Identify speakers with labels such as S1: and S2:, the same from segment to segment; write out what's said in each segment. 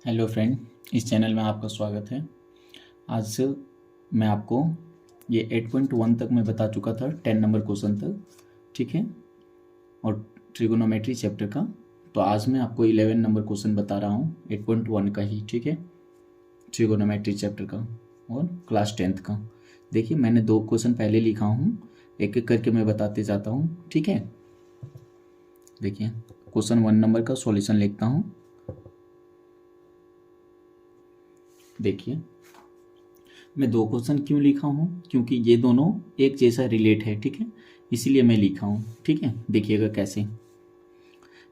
S1: Hello friend, इस channel में आपका स्वागत है। आज से मैं आपको ये 8.1 तक मैं बता चुका था, 10 नंबर क्वेश्चन तक, ठीक है, और ट्रिगोनोमेट्री चैप्टर का। तो आज मैं आपको 11 नंबर क्वेश्चन बता रहा हूँ 8.1 का ही, ठीक है, ट्रिगोनोमेट्री चैप्टर का और क्लास 10th का। देखिए, मैंने 2 क्वेश्चन पहले लिखा हूँ, एक एक करके मैं बताते जाता हूँ, ठीक है। देखिए, क्वेश्चन 1 नंबर का सॉल्यूशन लिखता हूँ। देखिए, मैं 2 क्वेश्चन क्यों लिखा हूँ, क्योंकि ये दोनों एक जैसा रिलेट है, ठीक है, इसीलिए मैं लिखा हूँ, ठीक है। देखिएगा कैसे,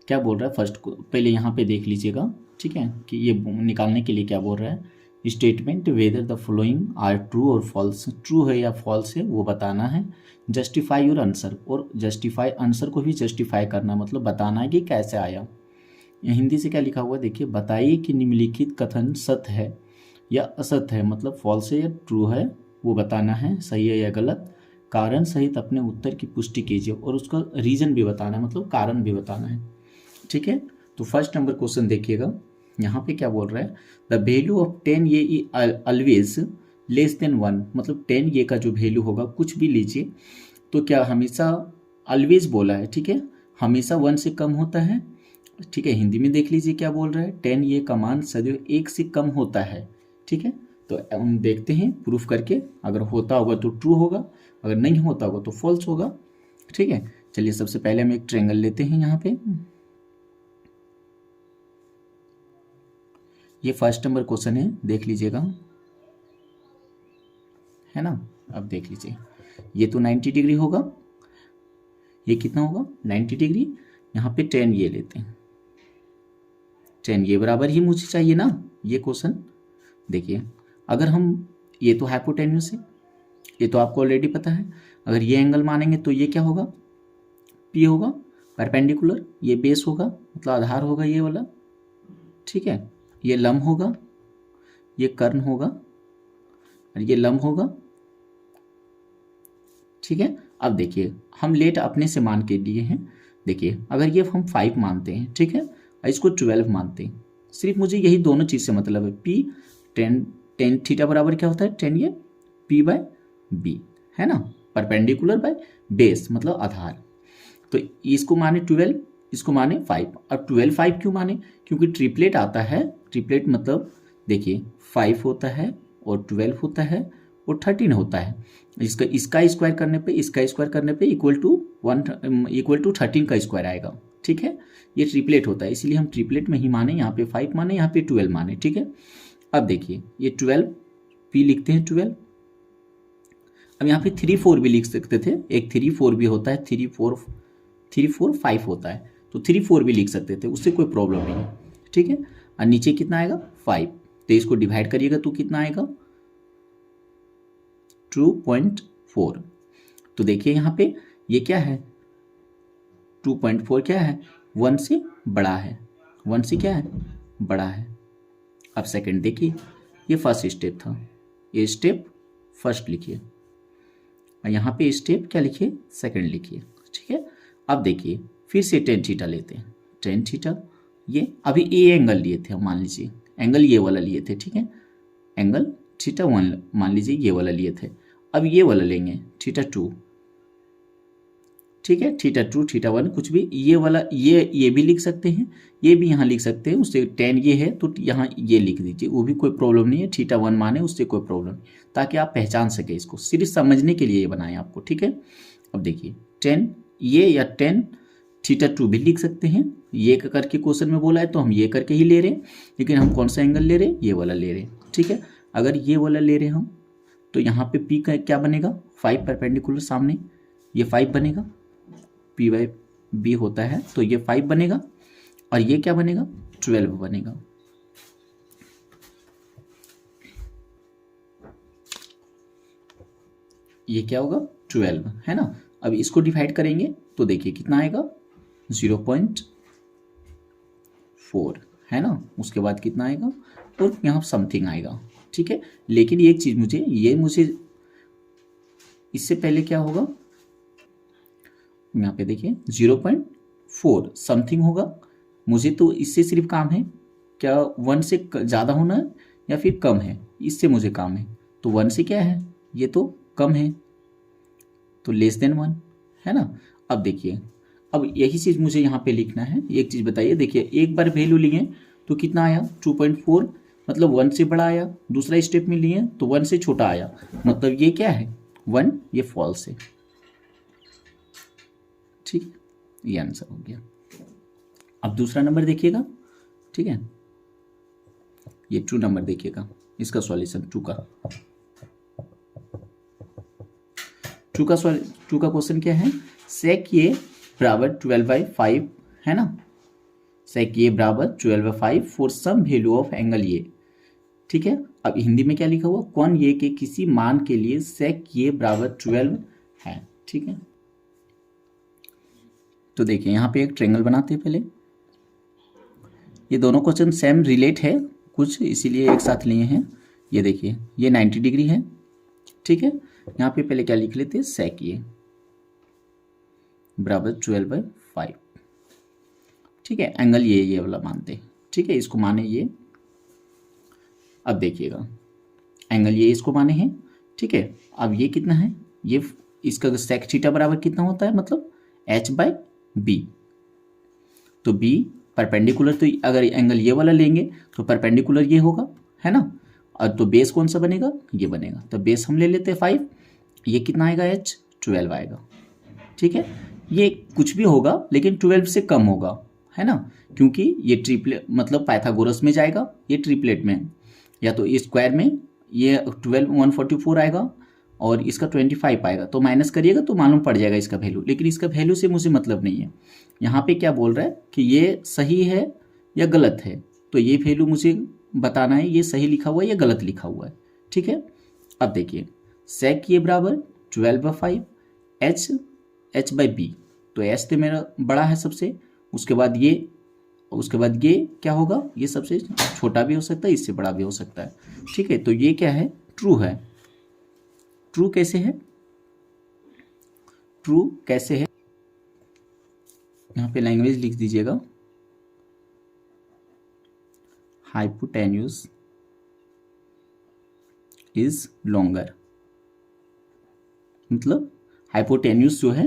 S1: क्या बोल रहा है। फर्स्ट को पहले यहाँ पे देख लीजिएगा, ठीक है, कि ये निकालने के लिए क्या बोल रहा है। Statement whether the following are true और फॉल्स, ट्रू है या फॉल्स है वो बताना है। जस्टिफाई योर आंसर, और जस्टिफाई आंसर को भी जस्टिफाई करना, मतलब बताना है कि कैसे आया। हिंदी से क्या लिखा हुआ है, देखिए, बताइए कि निम्नलिखित कथन सत्य है या असत्य है, मतलब फॉल्स है या ट्रू है वो बताना है, सही है या गलत। कारण सहित अपने उत्तर की पुष्टि कीजिए, और उसका रीजन भी बताना है, मतलब कारण भी बताना है, ठीक है। तो फर्स्ट नंबर क्वेश्चन देखिएगा, यहाँ पे क्या बोल रहा है। द वैल्यू ऑफ 10 ये ऑलवेज लेस देन 1, मतलब 10 ये का जो वैल्यू होगा, कुछ भी लीजिए, तो क्या हमेशा ऑलवेज बोला है, ठीक है, हमेशा 1 से कम होता है, ठीक है। हिंदी में देख लीजिए क्या बोल रहा है, 10 ये का मान सदैव 1 से कम होता है, ठीक है। तो हम देखते हैं प्रूफ करके, अगर होता होगा तो ट्रू होगा, अगर नहीं होता होगा तो फॉल्स होगा, ठीक है। चलिए, सबसे पहले हम एक ट्रायंगल लेते हैं यहाँ पे। ये फर्स्ट नंबर क्वेश्चन है, देख लीजिएगा, है ना। अब देख लीजिए, ये तो 90 डिग्री होगा, ये कितना होगा 90 डिग्री। यहाँ पे 10 ये लेते हैं, 10 ये बराबर ही मुझे चाहिए ना, ये क्वेश्चन। देखिए, अगर हम, ये तो हाइपोटेन्यूस है, ये तो आपको ऑलरेडी पता है। अगर ये एंगल मानेंगे तो ये क्या होगा, पी होगा, परपेंडिकुलर, ये बेस होगा, मतलब आधार होगा ये वाला, ठीक है। ये लंब होगा, ये कर्ण होगा, और ये लंब होगा, ठीक है। अब देखिए, हम लेट अपने से मान के लिए हैं। देखिए, अगर ये हम 5 मानते हैं, ठीक है, और इसको 12 मानते हैं, सिर्फ मुझे यही दोनों चीज़ से मतलब है। पी 10 थीटा बराबर क्या होता है, 10 ये पी बाय बी, है ना, परपेंडिकुलर बाय बेस, मतलब आधार। तो इसको माने 12, इसको माने 5। अब 12 5 क्यों माने, क्योंकि ट्रिपलेट आता है। ट्रिपलेट मतलब देखिए, 5 होता है और 12 होता है और 13 होता है। इसका स्क्वायर करने पे, इसका स्क्वायर करने पे इक्वल टू 13 का स्क्वायर आएगा, ठीक है। ये ट्रिपलेट होता है, इसलिए हम ट्रिपलेट में ही माने, यहाँ पे 5 माने, यहाँ पे 12 माने, ठीक है। अब देखिए, ये 12 पी लिखते हैं 12। अब यहाँ पे 3 4 भी लिख सकते थे, एक 3 4 भी होता है, 3 4 5 होता है, तो 3 4 भी लिख सकते थे, उससे कोई प्रॉब्लम नहीं है, ठीक है। और नीचे कितना आएगा 5, तो इसको डिवाइड करिएगा तो कितना आएगा 2.4। तो देखिए यहाँ पे ये क्या है, 2.4 क्या है, 1 से बड़ा है, 1 से क्या है, बड़ा है। अब सेकंड देखिए, ये फर्स्ट स्टेप था, ये स्टेप फर्स्ट लिखिए, और यहाँ पे स्टेप क्या लिखिए, सेकंड लिखिए, ठीक है। अब देखिए, फिर से 10 थीटा लेते हैं, 10 थीटा, ये अभी ए एंगल लिए थे, मान लीजिए एंगल ये वाला लिए थे, ठीक है, एंगल थीटा 1 मान लीजिए ये वाला लिए थे। अब ये वाला लेंगे थीटा 2, ठीक है, थीटा 2 थीटा 1 कुछ भी, ये वाला ये भी लिख सकते हैं, ये भी यहाँ लिख सकते हैं, उससे 10 ये है तो यहाँ ये लिख दीजिए, वो भी कोई प्रॉब्लम नहीं है। थीटा 1 माने उससे कोई प्रॉब्लम नहीं, ताकि आप पहचान सके इसको, सिर्फ समझने के लिए ये बनाए आपको, ठीक है। अब देखिए 10 ये या 10 थीटा 2 भी लिख सकते हैं, ये करके क्वेश्चन में बोला है तो हम ये करके ही ले रहे हैं, लेकिन हम कौन सा एंगल ले रहे हैं, ये वाला ले रहे हैं, ठीक है। अगर ये वाला ले रहे हैं हम, तो यहाँ पे पी का क्या बनेगा, 5 परपेंडिकुलर, सामने ये 5 बनेगा, पी बाई बी होता है, तो ये 5 बनेगा, और ये क्या बनेगा 12 बनेगा। ये क्या होगा 12, है ना। अब इसको डिवाइड करेंगे तो देखिए कितना आएगा 0.4, है ना। उसके बाद कितना आएगा, और यहाँ समथिंग आएगा, ठीक है। लेकिन एक चीज मुझे इससे पहले क्या होगा, यहाँ पे देखिए 0.4 समथिंग होगा, मुझे तो इससे सिर्फ काम है क्या 1 से ज़्यादा होना है या फिर कम है, इससे मुझे काम है। तो 1 से क्या है, ये तो कम है, तो लेस देन 1 है ना। अब देखिए, अब यही चीज़ मुझे यहाँ पे लिखना है। एक चीज़ बताइए, देखिए एक बार वैल्यू लिए तो कितना आया 2.4, मतलब 1 से बड़ा आया। दूसरा स्टेप में लिए तो 1 से छोटा आया, मतलब ये क्या है 1, ये फॉल्स है। ठीक है, ये आंसर हो गया। अब दूसरा नंबर देखिएगा, ठीक है, ये ट्रू नंबर देखिएगा, इसका सॉल्यूशन टू का क्वेश्चन क्या है, सेक ये बराबर 12/5 है ना, सेक ये बराबर 12/5 for some value of angle ये। ठीक है, अब हिंदी में क्या लिखा हुआ, कौन ये के किसी मान के लिए सेक ये बराबर 12 है। ठीक है, तो देखिए यहाँ पे एक ट्रायंगल बनाते हैं पहले। ये दोनों क्वेश्चन सेम रिलेट है कुछ, इसीलिए एक साथ लिए हैं। ये देखिए ये 90 डिग्री है। ठीक है, यहाँ पे पहले क्या लिख लेते हैं, सेक ये बराबर 12/5। ठीक है, एंगल ये वाला मानते हैं। ठीक है, इसको माने ये। अब देखिएगा एंगल ये इसको माने हैं। ठीक है, अब ये कितना है, ये इसका सेक थीटा बराबर कितना होता है, मतलब h/b। तो b परपेंडिकुलर, तो अगर एंगल ये वाला लेंगे तो परपेंडिकुलर ये होगा, है ना। और तो बेस कौन सा बनेगा, ये बनेगा। तो बेस हम ले लेते हैं 5, ये कितना आएगा h 12 आएगा। ठीक है, ये कुछ भी होगा लेकिन 12 से कम होगा, है ना, क्योंकि ये ट्रिपलेट मतलब पाइथागोरस में जाएगा, ये ट्रिपलेट में, या तो स्क्वायर में ये 12 144 आएगा और इसका 25 आएगा। तो माइनस करिएगा तो मालूम पड़ जाएगा इसका वैल्यू, लेकिन इसका वैल्यू से मुझे मतलब नहीं है। यहाँ पे क्या बोल रहा है कि ये सही है या गलत है, तो ये वैल्यू मुझे बताना है, ये सही लिखा हुआ है या गलत लिखा हुआ है। ठीक है, अब देखिए सेक ये बराबर 12/5 h/b, तो h तो मेरा बड़ा है सबसे, उसके बाद ये क्या होगा, ये सबसे छोटा भी हो सकता है, इससे बड़ा भी हो सकता है। ठीक है, तो ये क्या है, ट्रू है। ट्रू कैसे है, ट्रू कैसे है, यहाँ पे लैंग्वेज लिख दीजिएगा, हाइपोटेन्यूज इज लॉन्गर, मतलब हाइपोटेन्यूज जो है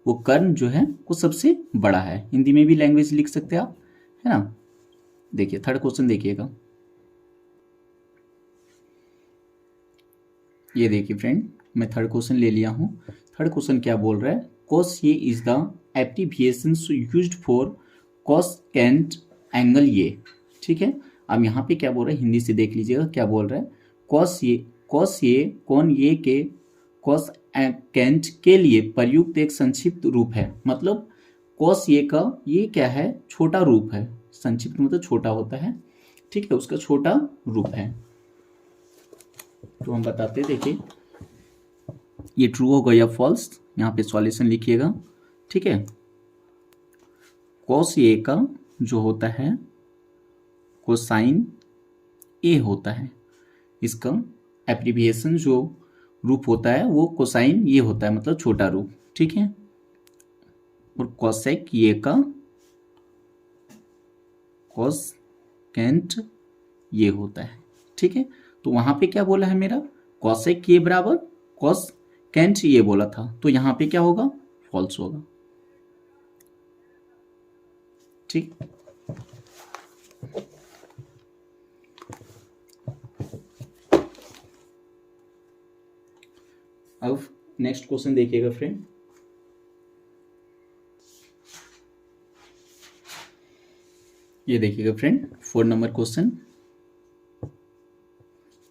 S1: वो कर्ण जो है वो सबसे बड़ा है। हिंदी में भी लैंग्वेज लिख सकते हैं आप, है ना। देखिए थर्ड क्वेश्चन देखिएगा, ये देखिए फ्रेंड, मैं थर्ड क्वेश्चन ले लिया हूँ। थर्ड क्वेश्चन क्या बोल रहा है, कॉस ये is the abbreviation used for cosecant angle ये। ठीक है, अब यहाँ पे क्या बोल रहा है, हिंदी से देख लीजिएगा क्या बोल रहा है, कॉस ये कौन ये के कॉसेकेंट के लिए प्रयुक्त एक संक्षिप्त रूप है। मतलब कॉस ये का ये क्या है, छोटा रूप है। संक्षिप्त मतलब छोटा होता है, ठीक है, उसका छोटा रूप है। तो हम बताते हैं, देखिए ये ट्रू होगा या फॉल्स, यहाँ पे सॉल्यूशन लिखिएगा। ठीक है, कॉस ए का जो होता है कोसाइन ए होता है, इसका एब्रिविएशन जो रूप होता है वो कोसाइन ये होता है, मतलब छोटा रूप। ठीक है, और कोसेक ये का कोसेकेंट ये होता है। ठीक है, तो वहां पे क्या बोला है मेरा, कॉसेक ये बराबर कॉसेकेंट ये बोला था, तो यहां पे क्या होगा, फॉल्स होगा। ठीक, अब नेक्स्ट क्वेश्चन देखिएगा फ्रेंड, ये देखिएगा फ्रेंड 4 नंबर क्वेश्चन।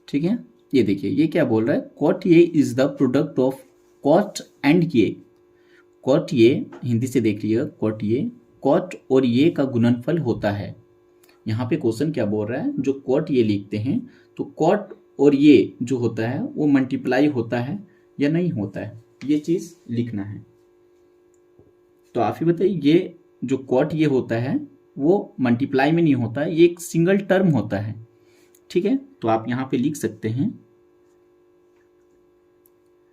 S1: ठीक है, ये देखिए ये क्या बोल रहा है, कॉट ये is the product of cot and ये। कॉट ये हिंदी से देख लीजिएगा, कॉट और ये का गुणनफल होता है। यहाँ पे क्वेश्चन क्या बोल रहा है, जो कॉट ये लिखते हैं तो कॉट और ये जो होता है वो मल्टीप्लाई होता है या नहीं होता है, ये चीज लिखना है। तो आप ही बताइए, ये जो कॉट ये होता है वो मल्टीप्लाई में नहीं होता है, ये एक सिंगल टर्म होता है। ठीक है, तो आप यहां पे लिख सकते हैं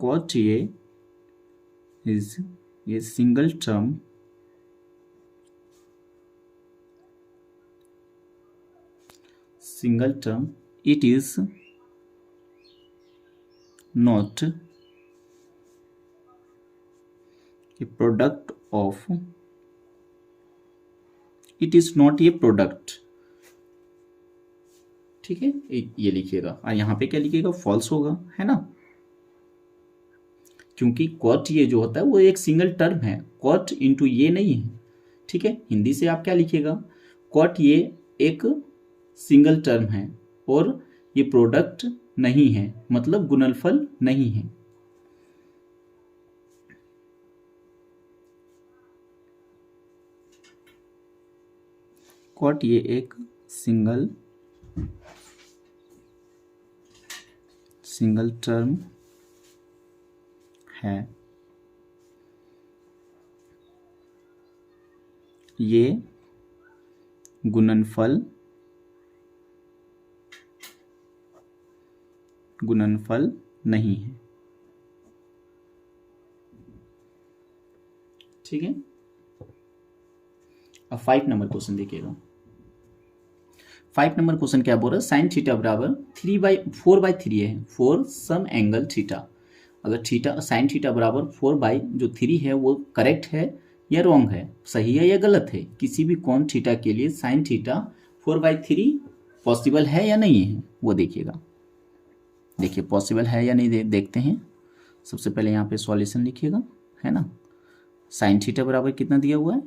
S1: कॉट ये is a single term single term, it is not a product of, it is not a product, ठीक है, ये लिखिएगा। और यहां पे क्या लिखिएगा, फॉल्स होगा, है ना, क्योंकि कॉट ये जो होता है वो एक सिंगल टर्म है, कॉट इंटू ये नहीं है, ठीक है। हिंदी से आप क्या लिखिएगा, कॉट ये एक सिंगल टर्म है और ये प्रोडक्ट नहीं है, मतलब गुणनफल नहीं है। कॉट ये एक सिंगल टर्म है, ये गुणनफल नहीं है, ठीक है। अब 5 नंबर क्वेश्चन देखिएगा। 5 नंबर क्वेश्चन क्या बोल रहा है, साइन थीटा बराबर 4/3 है फॉर सम एंगल थीटा। अगर थीटा साइन थीटा बराबर 4/3 है वो करेक्ट है या रॉन्ग है, सही है या गलत है, किसी भी कोण थीटा के लिए साइन थीटा 4/3 पॉसिबल है या नहीं है, वो देखिएगा। देखिए पॉसिबल है या नहीं देखते हैं। सबसे पहले यहाँ पे सॉल्यूशन लिखिएगा, है ना। साइन थीटा बराबर कितना दिया हुआ है,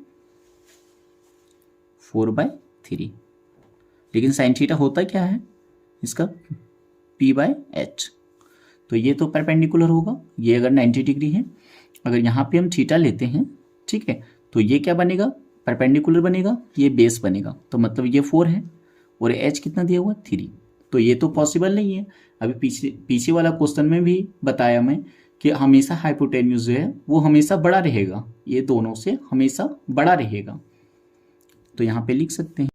S1: 4/3, लेकिन साइन थीटा होता क्या है इसका, p/h, तो ये तो परपेंडिकुलर होगा, ये अगर 90 डिग्री है, अगर यहाँ पे हम थीटा लेते हैं, ठीक है, तो ये क्या बनेगा, परपेंडिकुलर बनेगा, ये बेस बनेगा, तो मतलब ये 4 है और h कितना दिया हुआ 3, तो ये तो पॉसिबल नहीं है। अभी पीछे वाला क्वेश्चन में भी बताया मैं कि हमेशा हाइपोटेन्यूज जो है वो हमेशा बड़ा रहेगा, ये दोनों से हमेशा बड़ा रहेगा, तो यहाँ पे लिख सकते हैं।